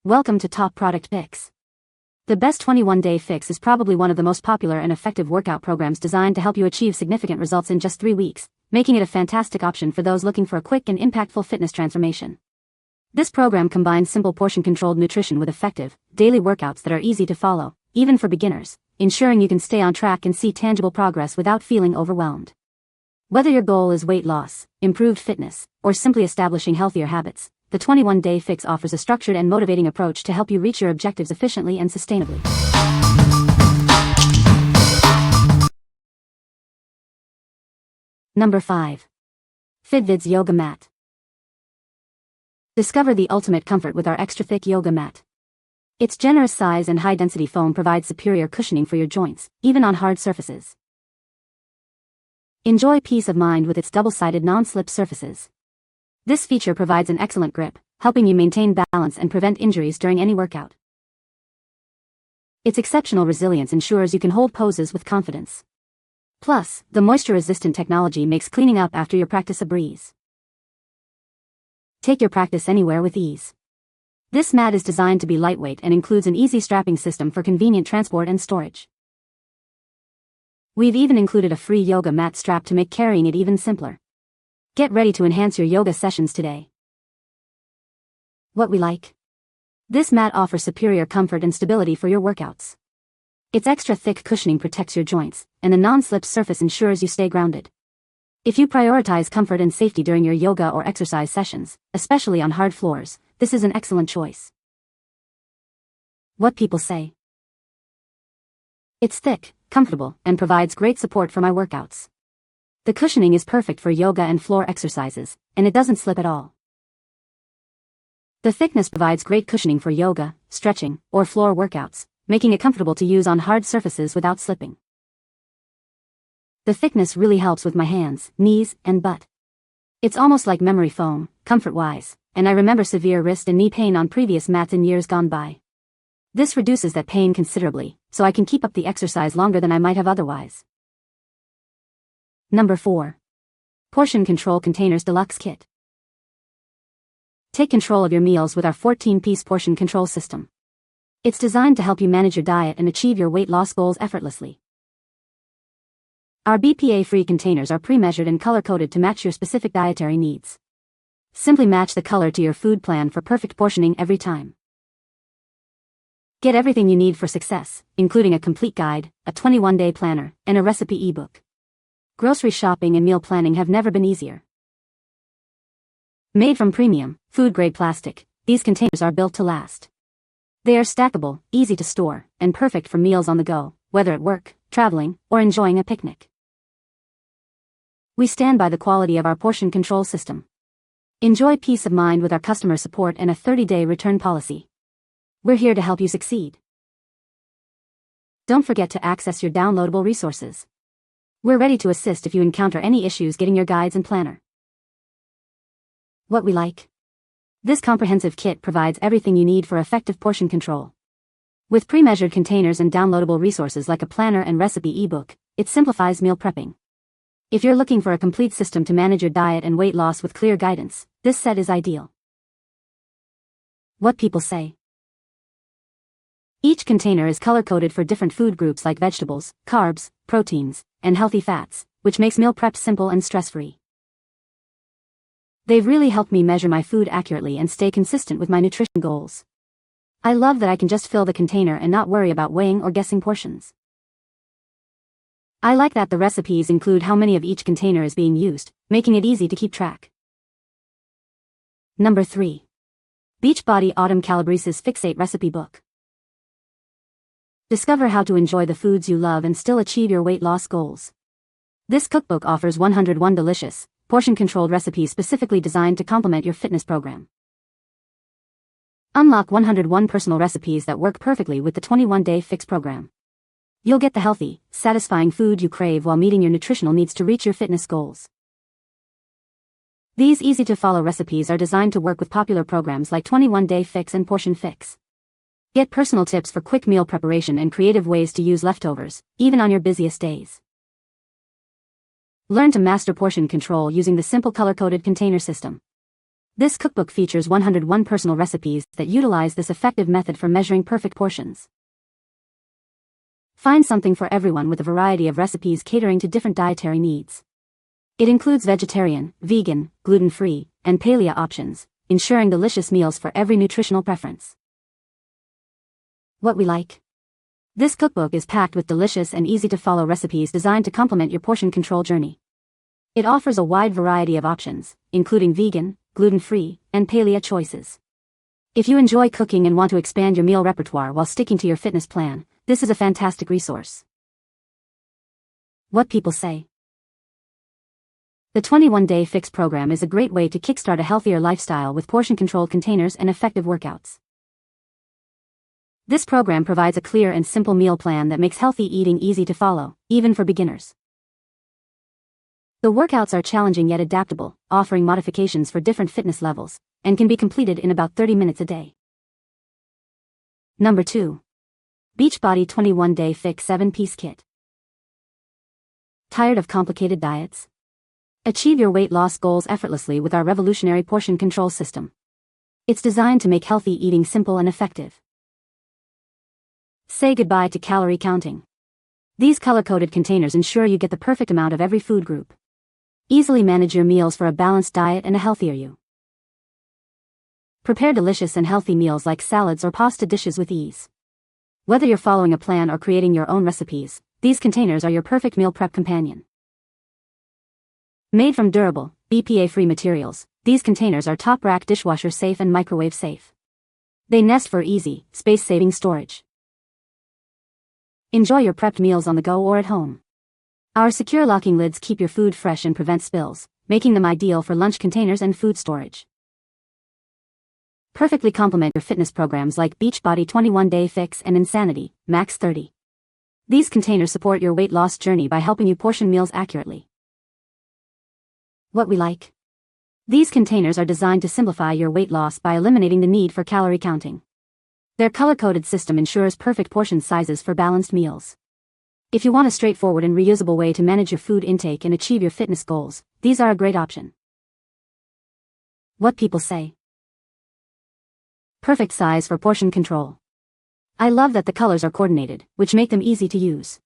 Welcome to Top Product Fix. The best 21-day fix is probably one of the most popular and effective workout programs designed to help you achieve significant results in just 3 weeks, making it a fantastic option for those looking for a quick and impactful fitness transformation. This program combines simple portion-controlled nutrition with effective, daily workouts that are easy to follow, even for beginners, ensuring you can stay on track and see tangible progress without feeling overwhelmed. Whether your goal is weight loss, improved fitness, or simply establishing healthier habits, the 21-day fix offers a structured and motivating approach to help you reach your objectives efficiently and sustainably. Number 5. Fitvids Yoga Mat. Discover the ultimate comfort with our extra-thick yoga mat. Its generous size and high-density foam provides superior cushioning for your joints, even on hard surfaces. Enjoy peace of mind with its double-sided non-slip surfaces. This feature provides an excellent grip, helping you maintain balance and prevent injuries during any workout. Its exceptional resilience ensures you can hold poses with confidence. Plus, the moisture-resistant technology makes cleaning up after your practice a breeze. Take your practice anywhere with ease. This mat is designed to be lightweight and includes an easy strapping system for convenient transport and storage. We've even included a free yoga mat strap to make carrying it even simpler. Get ready to enhance your yoga sessions today. What we like? This mat offers superior comfort and stability for your workouts. Its extra thick cushioning protects your joints, and the non-slip surface ensures you stay grounded. If you prioritize comfort and safety during your yoga or exercise sessions, especially on hard floors, this is an excellent choice. What people say? It's thick, comfortable, and provides great support for my workouts. The cushioning is perfect for yoga and floor exercises, and it doesn't slip at all. The thickness provides great cushioning for yoga, stretching, or floor workouts, making it comfortable to use on hard surfaces without slipping. The thickness really helps with my hands, knees, and butt. It's almost like memory foam, comfort-wise, and I remember severe wrist and knee pain on previous mats in years gone by. This reduces that pain considerably, so I can keep up the exercise longer than I might have otherwise. Number 4. Portion Control Containers Deluxe Kit. Take control of your meals with our 14-piece portion control system. It's designed to help you manage your diet and achieve your weight loss goals effortlessly. Our BPA-free containers are pre-measured and color-coded to match your specific dietary needs. Simply match the color to your food plan for perfect portioning every time. Get everything you need for success, including a complete guide, a 21-day planner, and a recipe ebook. Grocery shopping and meal planning have never been easier. Made from premium, food-grade plastic, these containers are built to last. They are stackable, easy to store, and perfect for meals on the go, whether at work, traveling, or enjoying a picnic. We stand by the quality of our portion control system. Enjoy peace of mind with our customer support and a 30-day return policy. We're here to help you succeed. Don't forget to access your downloadable resources. We're ready to assist if you encounter any issues getting your guides and planner. What we like? This comprehensive kit provides everything you need for effective portion control. With pre-measured containers and downloadable resources like a planner and recipe ebook, it simplifies meal prepping. If you're looking for a complete system to manage your diet and weight loss with clear guidance, this set is ideal. What people say? Each container is color-coded for different food groups like vegetables, carbs, proteins, and healthy fats, which makes meal prep simple and stress-free. They've really helped me measure my food accurately and stay consistent with my nutrition goals. I love that I can just fill the container and not worry about weighing or guessing portions. I like that the recipes include how many of each container is being used, making it easy to keep track. Number 3. Beachbody Autumn CALABRESE'S FIXATE Recipe Book. Discover how to enjoy the foods you love and still achieve your weight loss goals. This cookbook offers 101 delicious, portion-controlled recipes specifically designed to complement your fitness program. Unlock 101 personal recipes that work perfectly with the 21-day fix program. You'll get the healthy, satisfying food you crave while meeting your nutritional needs to reach your fitness goals. These easy-to-follow recipes are designed to work with popular programs like 21-day fix and portion fix. Get personal tips for quick meal preparation and creative ways to use leftovers, even on your busiest days. Learn to master portion control using the simple color-coded container system. This cookbook features 101 personal recipes that utilize this effective method for measuring perfect portions. Find something for everyone with a variety of recipes catering to different dietary needs. It includes vegetarian, vegan, gluten-free, and paleo options, ensuring delicious meals for every nutritional preference. What we like. This cookbook is packed with delicious and easy-to-follow recipes designed to complement your portion control journey. It offers a wide variety of options, including vegan, gluten-free, and paleo choices. If you enjoy cooking and want to expand your meal repertoire while sticking to your fitness plan, this is a fantastic resource. What people say. The 21-Day Fix program is a great way to kickstart a healthier lifestyle with portion-controlled containers and effective workouts. This program provides a clear and simple meal plan that makes healthy eating easy to follow, even for beginners. The workouts are challenging yet adaptable, offering modifications for different fitness levels, and can be completed in about 30 minutes a day. Number 2. Beachbody 21-Day Fix 7-Piece Kit. Tired of complicated diets? Achieve your weight loss goals effortlessly with our revolutionary portion control system. It's designed to make healthy eating simple and effective. Say goodbye to calorie counting. These color-coded containers ensure you get the perfect amount of every food group. Easily manage your meals for a balanced diet and a healthier you. Prepare delicious and healthy meals like salads or pasta dishes with ease. Whether you're following a plan or creating your own recipes, these containers are your perfect meal prep companion. Made from durable, BPA-free materials, these containers are top-rack dishwasher safe and microwave safe. They nest for easy, space-saving storage. Enjoy your prepped meals on the go or at home. Our secure locking lids keep your food fresh and prevent spills, making them ideal for lunch containers and food storage. Perfectly complement your fitness programs like Beachbody 21-Day Fix and Insanity, Max 30. These containers support your weight loss journey by helping you portion meals accurately. What we like. These containers are designed to simplify your weight loss by eliminating the need for calorie counting. Their color-coded system ensures perfect portion sizes for balanced meals. If you want a straightforward and reusable way to manage your food intake and achieve your fitness goals, these are a great option. What people say. Perfect size for portion control. I love that the colors are coordinated, which make them easy to use.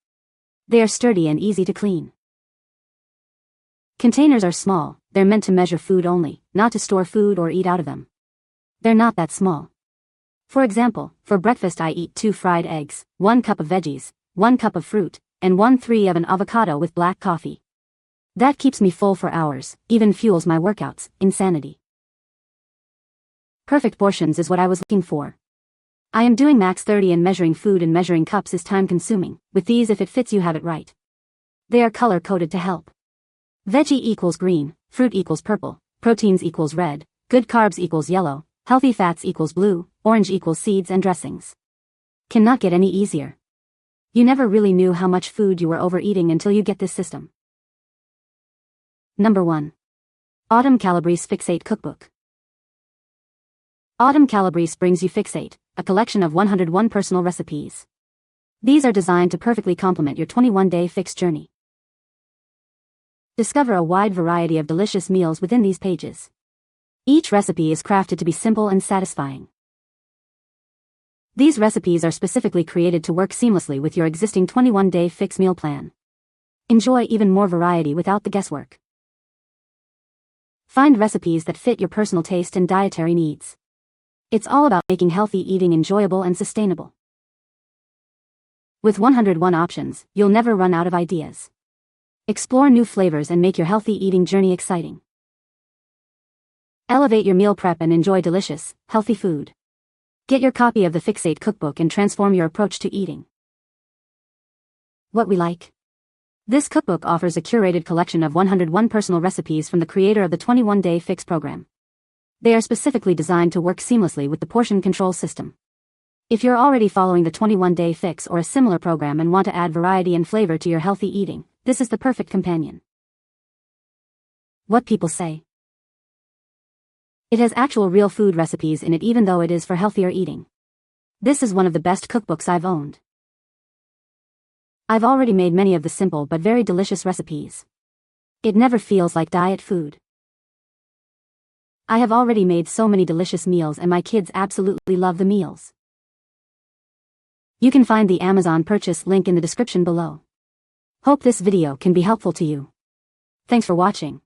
They are sturdy and easy to clean. Containers are small, they're meant to measure food only, not to store food or eat out of them. They're not that small. For example, for breakfast I eat 2 fried eggs, 1 cup of veggies, 1 cup of fruit, and 1/3 of an avocado with black coffee. That keeps me full for hours, even fuels my workouts. Insanity. Perfect portions is what I was looking for. I am doing Max 30 and measuring food and measuring cups is time consuming. With these, if it fits, you have it right. They are color coded to help. Veggie equals green, fruit equals purple, proteins equals red, good carbs equals yellow, healthy fats equals blue, orange equals seeds and dressings. Cannot get any easier. You never really knew how much food you were overeating until you get this system. Number 1. Autumn Calabrese Fixate Cookbook. Autumn Calabrese brings you Fixate, a collection of 101 personal recipes. These are designed to perfectly complement your 21-day fix journey. Discover a wide variety of delicious meals within these pages. Each recipe is crafted to be simple and satisfying. These recipes are specifically created to work seamlessly with your existing 21-day fix meal plan. Enjoy even more variety without the guesswork. Find recipes that fit your personal taste and dietary needs. It's all about making healthy eating enjoyable and sustainable. With 101 options, you'll never run out of ideas. Explore new flavors and make your healthy eating journey exciting. Elevate your meal prep and enjoy delicious, healthy food. Get your copy of the FIXATE cookbook and transform your approach to eating. What we like. This cookbook offers a curated collection of 101 personal recipes from the creator of the 21-day fix program. They are specifically designed to work seamlessly with the portion control system. If you're already following the 21-day fix or a similar program and want to add variety and flavor to your healthy eating, this is the perfect companion. What people say. It has actual real food recipes in it even though it is for healthier eating. This is one of the best cookbooks I've owned. I've already made many of the simple but very delicious recipes. It never feels like diet food. I have already made so many delicious meals and my kids absolutely love the meals. You can find the Amazon purchase link in the description below. Hope this video can be helpful to you. Thanks for watching.